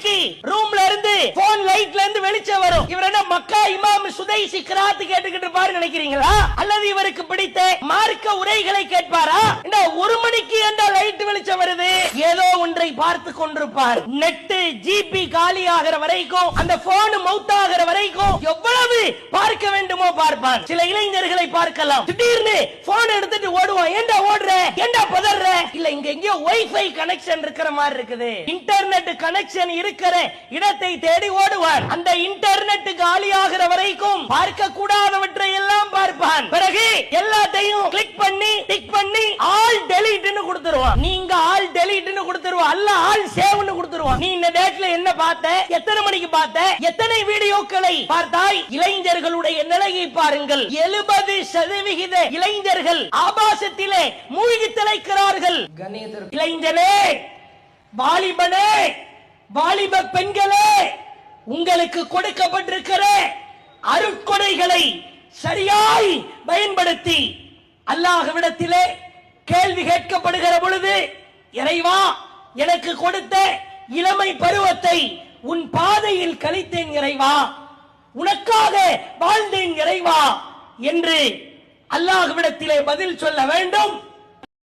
மணிக்கு ரூம்ல இருந்து போன் லைட்ல இருந்து வெளிச்சம் வரும். இவர் என்ன மக்கா இமாம் சுதைசி கிராத் கேட்டுக்கிட்டு இருப்பாரு நினைக்கிறீங்களா? அல்லது இவருக்கு பிடித்த மார்க்க உரைகளை கேட்பாரா? இந்த 1 மணிக்கு என்ற லைட் வெளிச்சம் வருது, ஏதோ ஒன்றை பார்த்து கொண்டிருப்பார். நெட் ஜிபி காலி ஆகிற வரைக்கும், அந்த போன் மவுத் ஆகிற வரைக்கும் எவ்வளவு பார்க்க வேண்டுமோ பார்ப்பான். சில இளைஞர்களை பார்க்கலாம், திடீர்னு போன் எடுத்துட்டு ஓடுவான். ஏண்டா ஓடுற, ஏண்டா பதற? இல்ல இங்க எங்கயோ வைஃபை கனெக்ஷன் இருக்கிற மாதிரி இருக்குது, இன்டர்நெட் கனெக்ஷன் இருக்கிற இடத்தை தேடி ஓடுவான். அந்த இன்டர்நெட் காலியாகிற வரைக்கும் பார்க்க கூடாதவற்றை எல்லாம் பார்ப்பான். பிறகு எல்லாத்தையும் கிளிக் பண்ணி டிக் பண்ணி ஆல் டெலீட்னு கொடுத்துருவான். நீங்க ஆல் டெலீட்னு கொடுத்துருவான், அல்ல ஆல் சேவ்னு கொடுத்துருவான். நீ இந்த டேட்ல என்ன பார்த்த, எத்தனை மணிக்கு பார்த்த, எத்தனை வீடியோக்களை பார்த்தாய்? இளைஞர்களுடைய நிலையை பாருங்கள். 70% இளைஞர்கள் ஆபாசத்திலே மூழ்கி திளைக்கிறார்கள். இளைஞனே, வாலிபனே, வாலிப பெண்களே, உங்களுக்கு கொடுக்கப்பட்டிருக்கிற அருட்கொடைகளை சரியாய் பயன்படுத்தி அல்லாஹ்விடத்திலே கேள்வி கேட்கப்படுகிற பொழுது, இறைவா எனக்கு கொடுத்த இளமை பருவத்தை உன் பாதையில் கழித்தேன் இறைவா, உனக்காக வாழ்ந்தேன் இறைவா என்று அல்லாஹ்விடத்திலே பதில் சொல்ல வேண்டும்.